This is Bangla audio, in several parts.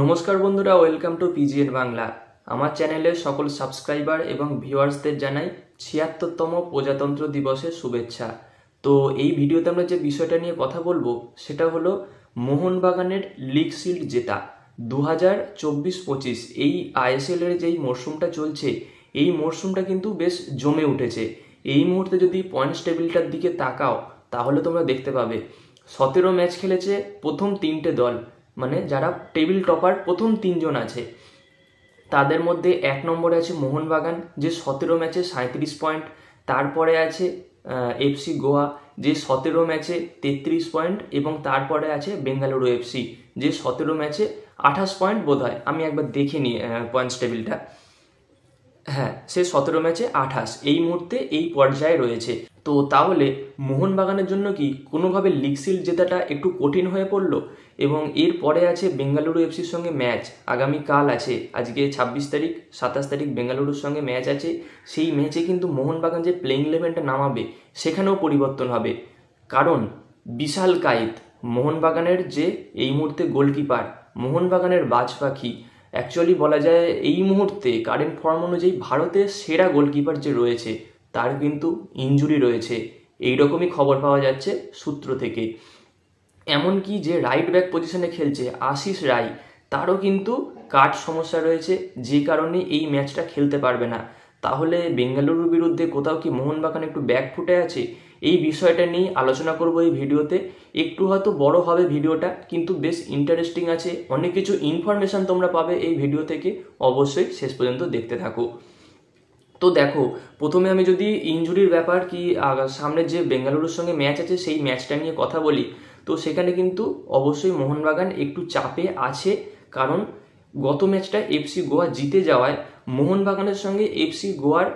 নমস্কার বন্ধুরা, ওয়েলকাম টু পিজিএন বাংলা। আমার চ্যানেলের সকল সাবস্ক্রাইবার এবং ভিউয়ার্সদের জানাই ৭৬তম প্রজাতন্ত্র দিবসের শুভেচ্ছা। তো এই ভিডিওতে আমরা যে বিষয়টা নিয়ে কথা বলবো সেটা হলো মোহনবাগানের লিগ শিল্ড জেতা 2024-25 এই আইএসএলের যেই মরশুমটা চলছে, এই মরশুমটা কিন্তু বেশ জমে উঠেছে। এই মুহূর্তে যদি পয়েন্টস টেবিলটার দিকে তাকাও তাহলে তোমরা দেখতে পাবে 17 ম্যাচ খেলেছে প্রথম তিনটে দল, মানে যারা টেবিল টপার প্রথম তিনজন আছে তাদের মধ্যে 1 নম্বরে আছে মোহনবাগান, যে 17 ম্যাচে 37 পয়েন্ট। তারপরে আছে এফসি গোয়া, যে 17 ম্যাচে 33 পয়েন্ট, এবং তারপরে আছে বেঙ্গালুরু এফসি, যে 17 ম্যাচে 28 পয়েন্ট বোধ হয়, আমি একবার দেখে নিই পয়েন্টস টেবিলটা। হ্যাঁ, সে 17 ম্যাচে 28 এই মুহূর্তে এই পর্যায়ে রয়েছে। তো তাহলে মোহনবাগানের জন্য কি কোনোভাবে লিগ শিল্ড জেতাটা একটু কঠিন হয়ে পড়লো? এবং এরপরে আছে বেঙ্গালুরু এফসির সঙ্গে ম্যাচ, আগামীকাল আছে, আজকে 26 তারিখ, 27 তারিখ বেঙ্গালুরুর সঙ্গে ম্যাচ আছে। সেই ম্যাচে কিন্তু মোহনবাগান যে প্লেইং ইলেভেনটা নামাবে সেখানেও পরিবর্তন হবে, কারণ বিশাল কায়েত মোহনবাগানের যে এই মুহূর্তে গোলকিপার, মোহনবাগানের বাজ পাখি, অ্যাকচুয়ালি বলা যায় এই মুহূর্তে কারেন্ট ফর্ম অনুযায়ী ভারতের সেরা গোলকিপার যে রয়েছে তার কিন্তু ইনজুরি রয়েছে, এইরকমই খবর পাওয়া যাচ্ছে সূত্র থেকে। এমনকি যে রাইট ব্যাক পজিশনে খেলছে আশিস রায়, তারও কিন্তু কাট সমস্যা রয়েছে, যে কারণে এই ম্যাচটা খেলতে পারবে না। তাহলে বেঙ্গালুরুর বিরুদ্ধে কোথাও কি মোহনবাগান একটু ব্যাক ফুটে আছে? এই বিষয়টা নিয়ে আলোচনা করব এই ভিডিওতে। একটু হয়তো বড় হবে ভিডিওটা, কিন্তু বেশ ইন্টারেস্টিং আছে, অনেক কিছু ইনফরমেশন তোমরা পাবে এই ভিডিও থেকে, অবশ্যই শেষ পর্যন্ত দেখতে থাকো। তো দেখো, প্রথমে আমি যদি ইনজুরির ব্যাপার কি সামনে যে বেঙ্গালুরুর সঙ্গে ম্যাচ আছে সেই ম্যাচটা নিয়ে কথা বলি, তো সেখানে কিন্তু অবশ্যই মোহনবাগান একটু চাপে আছে, কারণ গত ম্যাচটা এফসি গোয়া জিতে যাওয়ায় মোহনবাগানের সঙ্গে এফসি গোয়ার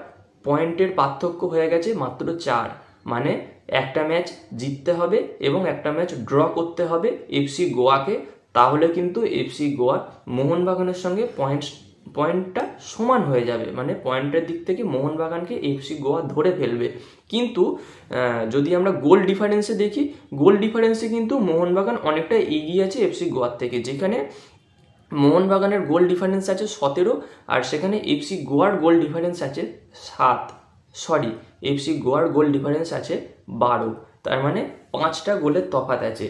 পয়েন্টের পার্থক্য হয়ে গেছে মাত্র 4, মানে একটা ম্যাচ জিততে হবে এবং একটা ম্যাচ ড্র করতে হবে এফসি গোয়াকে, তাহলে কিন্তু এফসি গোয়া মোহনবাগানের সঙ্গে পয়েন্টটা সমান হয়ে যাবে, মানে পয়েন্টের দিক থেকে মোহনবাগানকে এফসি গোয়া ধরে ফেলবে। কিন্তু যদি আমরা গোল ডিফারেন্সে দেখি, গোল ডিফারেন্সে কিন্তু মোহনবাগান অনেকটা এগিয়ে আছে এফসি গোয়ার থেকে, যেখানে মোহনবাগানের গোল ডিফারেন্স আছে 17 আর সেখানে এফসি গোয়ার গোল ডিফারেন্স আছে 7, এফসি গোয়ার গোল ডিফারেন্স আছে 12, তার মানে 5টা গোলের তফাৎ আছে।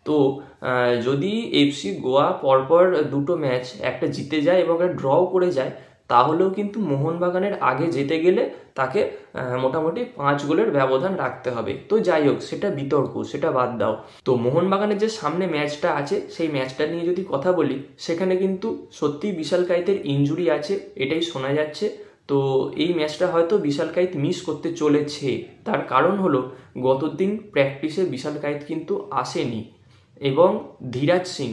তো যদি এফসি গোয়া পরপর দুটো ম্যাচ একটা জিতে যায় এবং একটা ড্র করে যায়, তাহলেও কিন্তু মোহনবাগানের আগে যেতে গেলে তাকে মোটামুটি 5 গোলের ব্যবধান রাখতে হবে। তো যাই হোক, সেটা বিতর্ক, সেটা বাদ দাও। তো মোহনবাগানের যে সামনে ম্যাচটা আছে সেই ম্যাচটা নিয়ে যদি কথা বলি, সেখানে কিন্তু সত্যিই বিশাল কায়েতের ইনজুরি আছে, এটাই শোনা যাচ্ছে। তো এই ম্যাচটা হয়তো বিশাল কায়েত মিস করতে চলেছে। তার কারণ হলো গতদিন প্র্যাকটিসে বিশাল কায়েত কিন্তু আসেনি, এবং ধীরাজ সিং,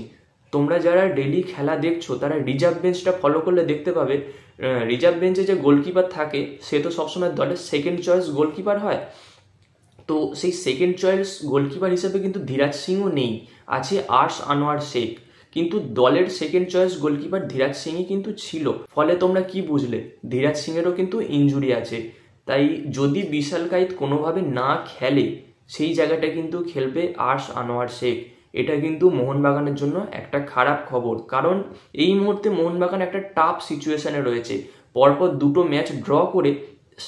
তোমরা যারা ডেলি খেলা দেখছো তারা রিজার্ভ বেঞ্চটা ফলো করলে দেখতে পাবে রিজার্ভ বেঞ্চে যে গোলকিপার থাকে সে তো সবসময় দলের সেকেন্ড চয়েস গোলকিপার হয়। তো সেই সেকেন্ড চয়েস গোলকিপার হিসেবে কিন্তু ধীরাজ সিংও নেই, আছে আর্শ আনোয়ার শেখ, কিন্তু দলের সেকেন্ড চয়েস গোলকিপার ধীরাজ সিংই কিন্তু ছিল। ফলে তোমরা কি বুঝলে, ধীরাজ সিংয়েরও কিন্তু ইনজুরি আছে। তাই যদি বিশাল কায়েত কোনোভাবে না খেলে, সেই জায়গাটা কিন্তু খেলবে আর্শ আনোয়ার শেখ। এটা কিন্তু মোহনবাগানের জন্য একটা খারাপ খবর, কারণ এই মুহূর্তে মোহনবাগান একটা টাফ সিচুয়েশনে রয়েছে। পরপর দুটো ম্যাচ ড্র করে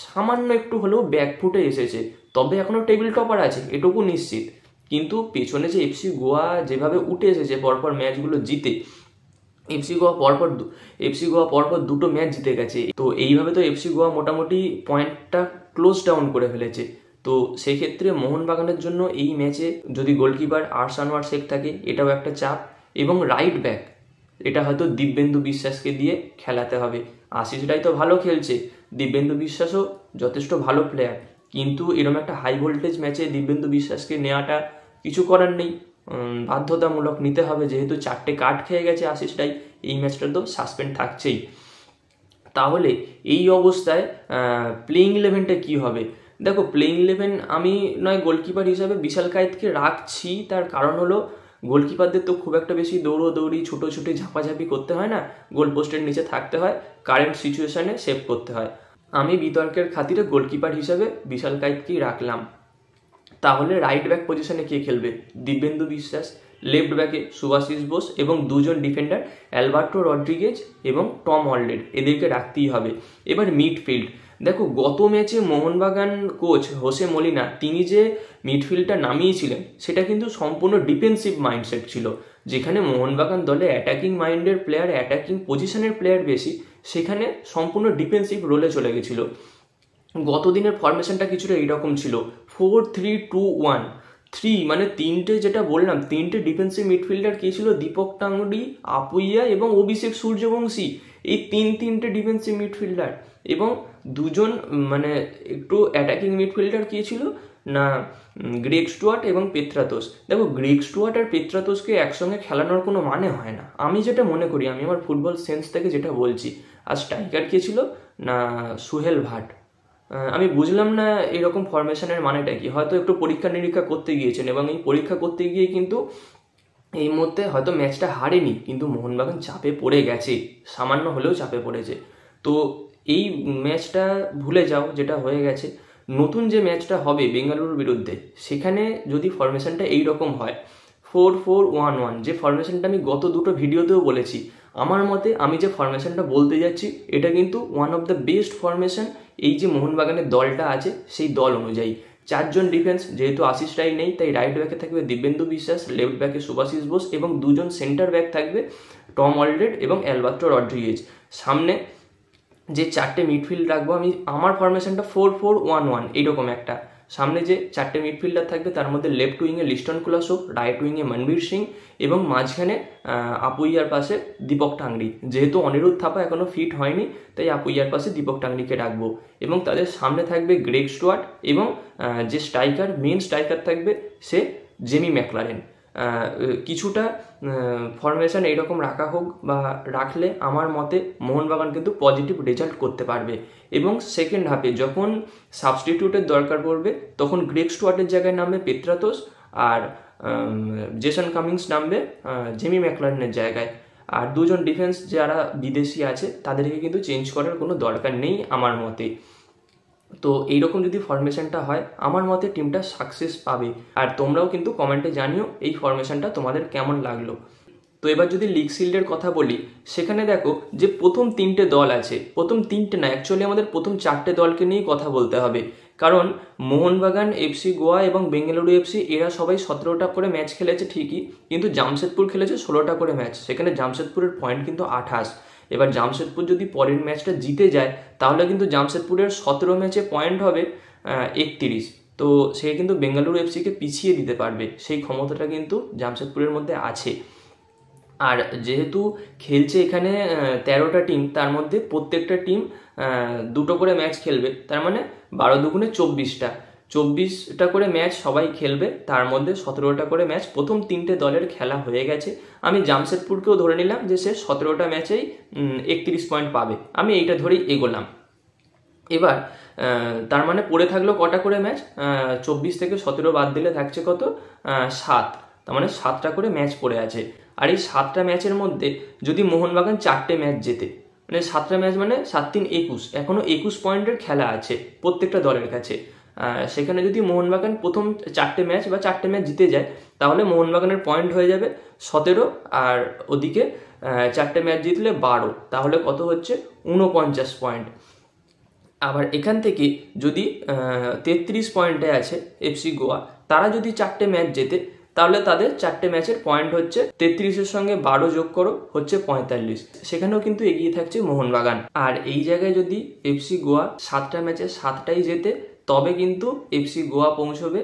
সামান্য একটু হলেও ব্যাকফুটে এসেছে, তবে এখনও টেবিল টপার আছে এটুকু নিশ্চিত। কিন্তু পেছনে যে এফসি গোয়া যেভাবে উঠে এসেছে পরপর ম্যাচগুলো জিতে, এফসি গোয়া পরপর দুটো ম্যাচ জিতে গেছে, তো এইভাবে তো এফসি গোয়া মোটামুটি পয়েন্টটা ক্লোজ ডাউন করে ফেলেছে। তো সেক্ষেত্রে মোহনবাগানের জন্য এই ম্যাচে যদি গোলকিপার আর্শ আনোয়ার শেখ থাকে, এটাও একটা চাপ, এবং রাইট ব্যাক এটা হয়তো দিব্যেন্দু বিশ্বাসকে দিয়ে খেলাতে হবে। আশিস রায় তো ভালো খেলছে, দিব্যেন্দু বিশ্বাসও যথেষ্ট ভালো প্লেয়ার, কিন্তু এরকম একটা হাই ভোল্টেজ ম্যাচে দিব্যেন্দু বিশ্বাসকে নেওয়াটা কিছু করার নেই, বাধ্যতামূলক নিতে হবে, যেহেতু 4টে কার্ড খেয়ে গেছে আশিস রায়, এই ম্যাচটা তো সাসপেন্ড থাকছেই। তাহলে এই অবস্থায় প্লেইং ইলেভেনটা কী হবে? দেখো, প্লেইং ইলেভেন আমি নয় গোলকিপার হিসাবে বিশাল কায়েতকে রাখছি, তার কারণ হলো গোলকিপারদের তো খুব একটা বেশি দৌড়োদৌড়ি ছুটোছুটি ঝাপাঝাপি করতে হয় না, গোল পোস্টের নিচে থাকতে হয়, কারেন্ট সিচুয়েশানে সেভ করতে হয়। আমি বিতর্কের খাতিরে গোলকিপার হিসাবে বিশাল কায়েতকেই রাখলাম। তাহলে রাইট ব্যাক পজিশনে কে খেলবে? দিব্যেন্দু বিশ্বাস। লেফট ব্যাকে সুভাশিস বোস এবং দুজন ডিফেন্ডার অ্যালবার্টো রড্রিগেজ এবং টম হল্যান্ড, এদেরকে রাখতেই হবে। এবার মিডফিল্ড, দেখো গত ম্যাচে মোহনবাগান কোচ হোসে মলিনা তিনি যে মিডফিল্ডটা নামিয়েছিলেন সেটা কিন্তু সম্পূর্ণ ডিফেন্সিভ মাইন্ডসেট ছিল, যেখানে মোহনবাগান দলে অ্যাটাকিং মাইন্ডের প্লেয়ার, অ্যাটাকিং পজিশনের প্লেয়ার বেশি, সেখানে সম্পূর্ণ ডিফেন্সিভ রোলে চলে গেছিল। গত দিনের ফরমেশনটা কিছুটা এইরকম ছিল, 4-3-2-1। মানে তিনটে, যেটা বললাম তিনটে ডিফেন্সিভ মিডফিল্ডার কে ছিল, দীপক টাঙ্গুলি, আপুইয়া এবং অভিষেক সূর্যবংশী, এই তিনটে ডিফেন্সিভ মিডফিল্ডার এবং দুজন মানে একটু অ্যাটাকিং মিডফিল্ডার কে ছিল না, গ্রেগ স্টুয়ার্ট এবং পেত্রাতোস। দেখো গ্রেগ স্টুয়ার্ট আর পেত্রাতোসকে একসঙ্গে খেলানোর কোনো মানে হয় না, আমি যেটা মনে করি, আমি আমার ফুটবল সেন্স থেকে যেটা বলছি। আর স্ট্রাইকার কে ছিল না, সুহেল ভাট। আমি বুঝলাম না এরকম ফরমেশনের মানেটা কি, হয়তো একটু পরীক্ষা নিরীক্ষা করতে গিয়েছেন এবং এই পরীক্ষা করতে গিয়ে কিন্তু এই মুহূর্তে হয়তো ম্যাচটা হারেনি, কিন্তু মোহনবাগান চাপে পড়ে গেছে, সামান্য হলেও চাপে পড়েছে। তো এই ম্যাচটা ভুলে যাও যেটা হয়ে গেছে, নতুন যে ম্যাচটা হবে বেঙ্গালুরুর বিরুদ্ধে, সেখানে যদি ফরমেশনটা এইরকম হয় 4-4-1-1, যে ফরমেশনটা আমি গত দুটো ভিডিওতেও বলেছি, আমার মতে আমি যে ফরমেশনটা বলতে যাচ্ছি এটা কিন্তু one of the best formation এই যে মোহনবাগানের দলটা আছে সেই দল অনুযায়ী। চারজন ডিফেন্স, যেহেতু আশিস রায় নেই তাই রাইট ব্যাকে থাকবে দিব্যেন্দু বিশ্বাস, লেফট ব্যাকে সুভাশিস বোস এবং দুজন সেন্টার ব্যাক থাকবে টম হল্যান্ড এবং অ্যালবার্টো রড্রিগেজ। সামনে যে চারটে মিডফিল্ড রাখবো আমি, আমার ফরমেশনটা 4-4-1-1 এইরকম একটা। সামনে যে চারটে মিডফিল্ডার থাকবে তার মধ্যে লেফট উইংয়ে লিস্টন কুলাসো, রাইট উইংয়ে মনবীর সিং এবং মাঝখানে আপুইয়ার পাশে দীপক টাংরি। যেহেতু অনিরুদ্ধ থাপা এখনও ফিট হয়নি তাই আপুইয়ার পাশে দীপক টাংরিকে রাখবো এবং তাদের সামনে থাকবে গ্রেগ স্টুয়ার্ট এবং যে স্ট্রাইকার, মেন স্ট্রাইকার থাকবে সে জেমি ম্যাকলারেন। কিছুটা ফরমেশন এইরকম রাখা হোক বা রাখলে আমার মতে মোহনবাগান কিন্তু পজিটিভ রেজাল্ট করতে পারবে। এবং সেকেন্ড হাফে যখন সাবস্টিটিউটের দরকার পড়বে তখন গ্রেগ স্টুয়ার্টের জায়গায় নামবে পেত্রাতোস আর জেসন কামিংস নামবে জেমি ম্যাকলারেনের জায়গায়। আর দুজন ডিফেন্স যারা বিদেশি আছে তাদেরকে কিন্তু চেঞ্জ করার কোনো দরকার নেই আমার মতে। তো এইরকম যদি ফরমেশনটা হয় আমার মতে টিমটা সাকসেস পাবে। আর তোমরাও কিন্তু কমেন্টে জানিও এই ফরমেশনটা তোমাদের কেমন লাগলো। তো এবার যদি লিগ শিল্ডের কথা বলি, সেখানে দেখো যে প্রথম তিনটে দল আছে, প্রথম তিনটে না অ্যাকচুয়ালি আমাদের প্রথম চারটে দলকে নিয়েই কথা বলতে হবে, কারণ মোহনবাগান, এফসি গোয়া এবং বেঙ্গালুরু এফসি এরা সবাই 17টা করে ম্যাচ খেলেছে ঠিকই, কিন্তু জামশেদপুর খেলেছে 16টা করে ম্যাচ, সেখানে জামশেদপুরের পয়েন্ট কিন্তু 28। এবার জামশেদপুর যদি পরের ম্যাচটা জিতে যায় তাহলে কিন্তু জামশেদপুরের 17 ম্যাচে পয়েন্ট হবে 31। তো সে কিন্তু বেঙ্গালুরু এফসিকে পিছিয়ে দিতে পারবে, সেই ক্ষমতাটা কিন্তু জামশেদপুরের মধ্যে আছে। আর যেহেতু খেলছে এখানে 13টা টিম, তার মধ্যে প্রত্যেকটা টিম দুটো করে ম্যাচ খেলবে, তার মানে 12 দুগুণে 24টা করে ম্যাচ সবাই খেলবে, তার মধ্যে 17টা করে ম্যাচ প্রথম তিনটে দলের খেলা হয়ে গেছে। আমি জামশেদপুরকেও ধরে নিলাম যে সে 17টা ম্যাচেই 31 পয়েন্ট পাবে, আমি এইটা ধরেই এগোলাম। এবার তার মানে পড়ে থাকলো কটা করে ম্যাচ, 24 থেকে 17 বাদ দিলে থাকছে কত, 7, তার মানে 7টা করে ম্যাচ পড়ে আছে। আর এই 7টা ম্যাচের মধ্যে যদি মোহনবাগান 4টে ম্যাচ জেতে, মানে 7টা ম্যাচ মানে 7-3 21, এখনও 21 পয়েন্টের খেলা আছে প্রত্যেকটা দলের কাছে। সেখানে যদি মোহনবাগান প্রথম 4টে ম্যাচ বা 4টে ম্যাচ জিতে যায় তাহলে মোহনবাগানের পয়েন্ট হয়ে যাবে 17, আর ওদিকে 4টে ম্যাচ জিতলে 12, তাহলে কত হচ্ছে 49 পয়েন্ট। আবার এখান থেকে যদি 33 পয়েন্টে আছে এফসি গোয়া, তারা যদি 4টে ম্যাচ জেতে তাহলে তাদের 4টে ম্যাচের পয়েন্ট হচ্ছে 33-এর সঙ্গে 12 যোগ করো হচ্ছে 45, সেখানেও কিন্তু এগিয়ে থাকছে মোহনবাগান। আর এই জায়গায় যদি এফসি গোয়া 7টা ম্যাচে 7টাই জেতে তবে কিন্তু এফসি গোয়া পৌঁছবে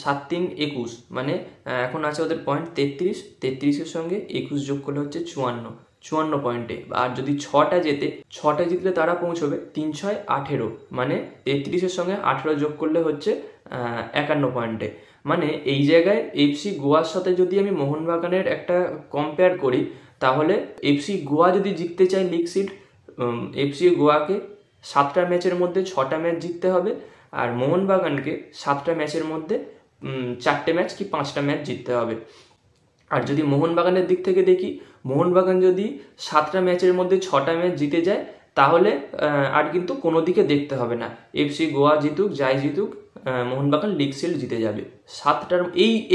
7-3 21, মানে এখন আছে ওদের পয়েন্ট 33-এর সঙ্গে 21 যোগ করলে হচ্ছে 54 পয়েন্টে। আর যদি 6টা জিতলে তারা পৌঁছবে 3-6 18, মানে 33-এর সঙ্গে 18 যোগ করলে হচ্ছে 51 পয়েন্টে। মানে এই জায়গায় এফসি গোয়ার সাথে যদি আমি মোহনবাগানের একটা কম্পেয়ার করি তাহলে এফসি গোয়া যদি জিততে চায় লিগ সিট, এফসি গোয়াকে 7টা ম্যাচের মধ্যে 6টা ম্যাচ জিততে হবে, আর মোহনবাগানকে 7টা ম্যাচের মধ্যে 4টে ম্যাচ কি 5টা ম্যাচ জিততে হবে। আর যদি মোহনবাগানের দিক থেকে দেখি, মোহনবাগান যদি 7টা ম্যাচের মধ্যে 6টা ম্যাচ জিতে যায় তাহলে আর কিন্তু কোনো দিকে দেখতে হবে না, এফসি গোয়া জিতুক যাই জিতুক মোহনবাগান লিগ শিল্ড জিতে যাবে। 7টার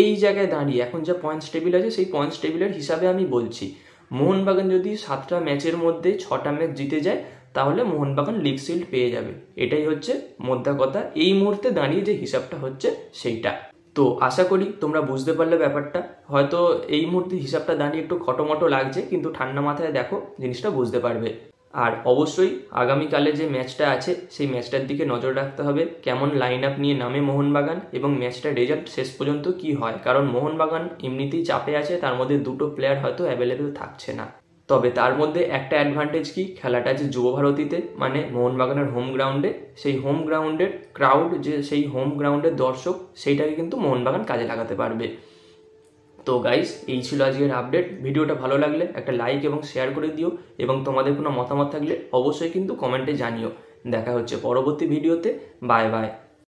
এই জায়গায় দাঁড়িয়ে এখন যা পয়েন্টস টেবিল আছে সেই পয়েন্টস টেবিলের হিসাবে আমি বলছি, মোহনবাগান যদি 7টা ম্যাচের মধ্যে 6টা ম্যাচ জিতে যায় তাহলে মোহনবাগান লিগ শিল্ড পেয়ে যাবে। এটাই হচ্ছে মোদ্দা কথা, এই মুহূর্তে দাঁড়িয়ে যে হিসাবটা হচ্ছে সেইটা। তো আশা করি তোমরা বুঝতে পারলে ব্যাপারটা। হয়তো এই মুহূর্তে হিসাবটা দাঁড়িয়ে একটু খটোমটো লাগছে, কিন্তু ঠান্ডা মাথায় দেখো জিনিসটা বুঝতে পারবে। আর অবশ্যই আগামীকালে যে ম্যাচটা আছে সেই ম্যাচটার দিকে নজর রাখতে হবে, কেমন লাইন আপ নিয়ে নামে মোহনবাগান এবং ম্যাচটার রেজাল্ট শেষ পর্যন্ত কি হয়। কারণ মোহনবাগান এমনিতেই চাপে আছে, তার মধ্যে 2টো প্লেয়ার হয়তো অ্যাভেলেবেল থাকছে না। তবে তার মধ্যে একটা অ্যাডভান্টেজ কি, খেলাটা আছে যুবভারতীতে, মানে মোহনবাগানের হোম গ্রাউন্ডে। সেই হোম গ্রাউন্ডের ক্রাউড, যে সেই হোম গ্রাউন্ডের দর্শক, সেইটাকে কিন্তু মোহনবাগান কাজে লাগাতে পারবে। তো গাইস, এই ছিল আজকের আপডেট। ভিডিওটা ভালো লাগলে একটা লাইক এবং শেয়ার করে দিও, এবং তোমাদের কোনো মতামত থাকলে অবশ্যই কিন্তু কমেন্টে জানিও। দেখা হচ্ছে পরবর্তী ভিডিওতে। Bye bye.